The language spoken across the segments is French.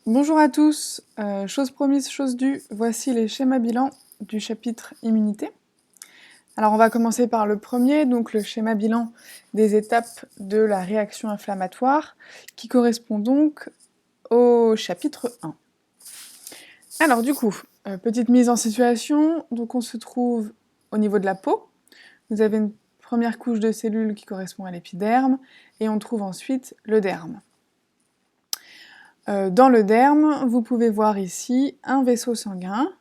Bonjour à tous, chose promise, chose due, voici les schémas bilans du chapitre immunité. Alors on va commencer par le premier, donc le schéma bilan des étapes de la réaction inflammatoire, qui correspond donc au chapitre 1. Alors du coup, petite mise en situation, donc on se trouve au niveau de la peau, vous avez une première couche de cellules qui correspond à l'épiderme, et on trouve ensuite le derme. Dans le derme, vous pouvez voir ici un vaisseau sanguin,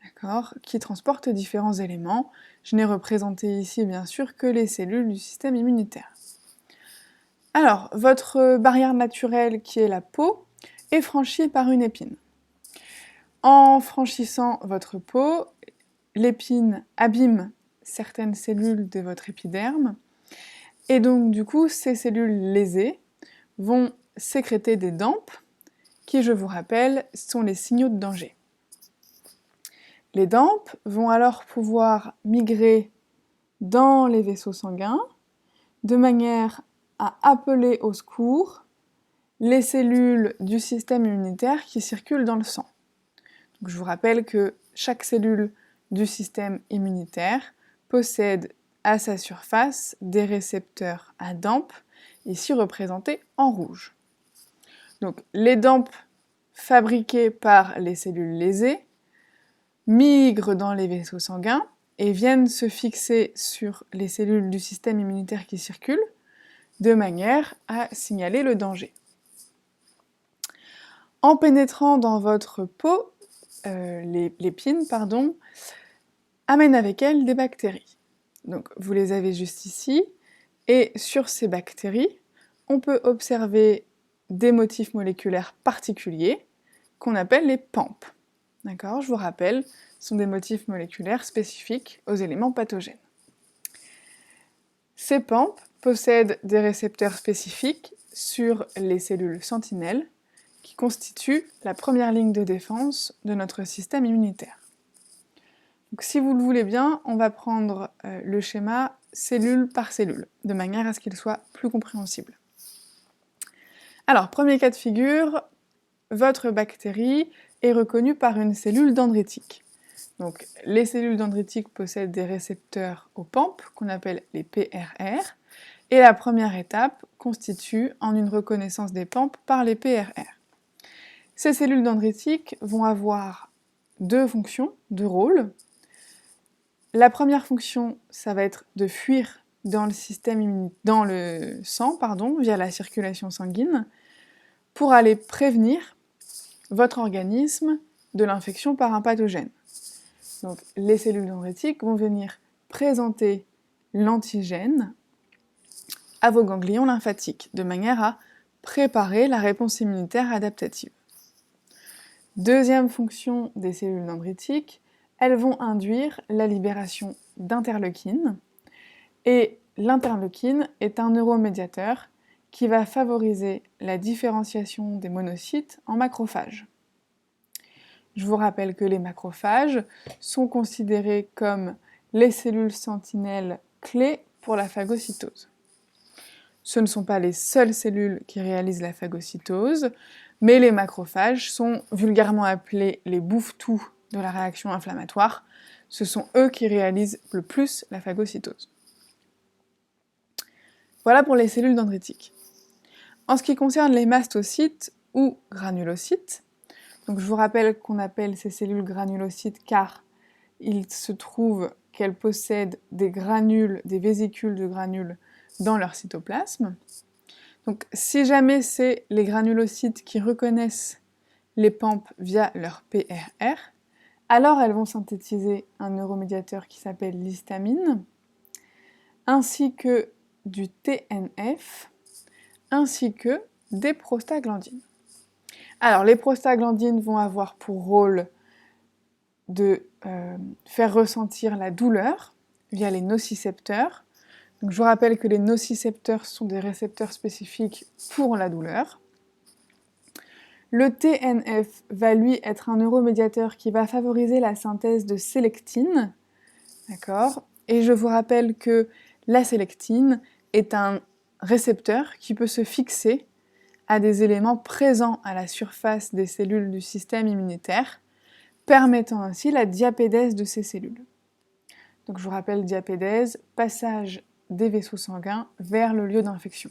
d'accord, qui transporte différents éléments. Je n'ai représenté ici bien sûr que les cellules du système immunitaire. Alors, votre barrière naturelle qui est la peau est franchie par une épine. En franchissant votre peau, l'épine abîme certaines cellules de votre épiderme, et donc du coup ces cellules lésées vont sécréter des DAMP, qui, je vous rappelle, sont les signaux de danger. Les DAMP vont alors pouvoir migrer dans les vaisseaux sanguins, de manière à appeler au secours les cellules du système immunitaire qui circulent dans le sang. Donc, je vous rappelle que chaque cellule du système immunitaire possède à sa surface des récepteurs à DAMP, ici représentés en rouge. Donc, les DAMP fabriqués par les cellules lésées migrent dans les vaisseaux sanguins et viennent se fixer sur les cellules du système immunitaire qui circulent, de manière à signaler le danger. En pénétrant dans votre peau, l'épine, amène avec elle des bactéries. Donc vous les avez juste ici, et sur ces bactéries, on peut observer des motifs moléculaires particuliers qu'on appelle les PAMP. D'accord, je vous rappelle, ce sont des motifs moléculaires spécifiques aux éléments pathogènes. Ces PAMP possèdent des récepteurs spécifiques sur les cellules sentinelles qui constituent la première ligne de défense de notre système immunitaire. Donc, si vous le voulez bien, on va prendre le schéma cellule par cellule, de manière à ce qu'il soit plus compréhensible. Alors, premier cas de figure, votre bactérie est reconnue par une cellule dendritique. Donc, les cellules dendritiques possèdent des récepteurs aux PAMP, qu'on appelle les PRR, et la première étape consiste en une reconnaissance des PAMP par les PRR. Ces cellules dendritiques vont avoir deux fonctions, deux rôles. La première fonction, ça va être de fuir dans le sang, via la circulation sanguine, pour aller prévenir votre organisme de l'infection par un pathogène. Donc, les cellules dendritiques vont venir présenter l'antigène à vos ganglions lymphatiques, de manière à préparer la réponse immunitaire adaptative. Deuxième fonction des cellules dendritiques, elles vont induire la libération d'interleukine, et l'interleukine est un neuromédiateur qui va favoriser la différenciation des monocytes en macrophages. Je vous rappelle que les macrophages sont considérés comme les cellules sentinelles clés pour la phagocytose. Ce ne sont pas les seules cellules qui réalisent la phagocytose, mais les macrophages sont vulgairement appelés les bouffes-tout de la réaction inflammatoire. Ce sont eux qui réalisent le plus la phagocytose. Voilà pour les cellules dendritiques. En ce qui concerne les mastocytes ou granulocytes, donc je vous rappelle qu'on appelle ces cellules granulocytes car il se trouve qu'elles possèdent des granules, des vésicules de granules dans leur cytoplasme. Donc si jamais c'est les granulocytes qui reconnaissent les PAMP via leur PRR, alors elles vont synthétiser un neuromédiateur qui s'appelle l'histamine, ainsi que du TNF, ainsi que des prostaglandines. Alors les prostaglandines vont avoir pour rôle de faire ressentir la douleur via les nocicepteurs. Donc, je vous rappelle que les nocicepteurs sont des récepteurs spécifiques pour la douleur. Le TNF va lui être un neuromédiateur qui va favoriser la synthèse de sélectine, d'accord ? Et je vous rappelle que la sélectine est un récepteur qui peut se fixer à des éléments présents à la surface des cellules du système immunitaire, permettant ainsi la diapédèse de ces cellules. Donc je vous rappelle diapédèse, passage des vaisseaux sanguins vers le lieu d'infection.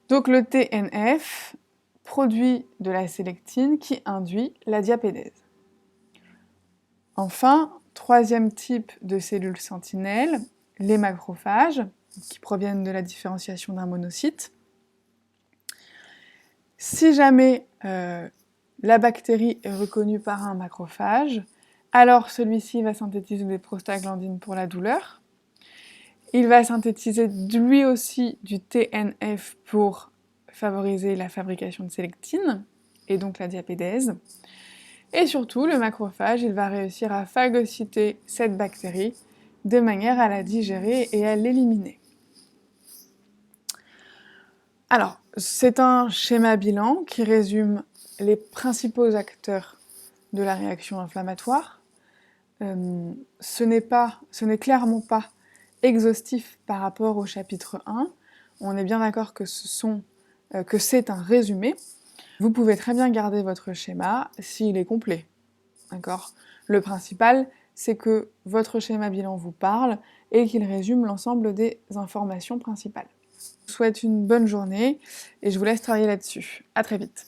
Donc le TNF produit de la sélectine qui induit la diapédèse. Enfin, troisième type de cellules sentinelles, les macrophages, qui proviennent de la différenciation d'un monocyte. Si jamais la bactérie est reconnue par un macrophage, alors celui-ci va synthétiser des prostaglandines pour la douleur. Il va synthétiser lui aussi du TNF pour favoriser la fabrication de sélectine, et donc la diapédèse. Et surtout, le macrophage, il va réussir à phagocyter cette bactérie de manière à la digérer et à l'éliminer. Alors, c'est un schéma bilan qui résume les principaux acteurs de la réaction inflammatoire. Ce n'est clairement pas exhaustif par rapport au chapitre 1. On est bien d'accord que c'est un résumé. Vous pouvez très bien garder votre schéma s'il est complet. D'accord ? Le principal, c'est que votre schéma bilan vous parle et qu'il résume l'ensemble des informations principales. Je vous souhaite une bonne journée et je vous laisse travailler là-dessus. À très vite.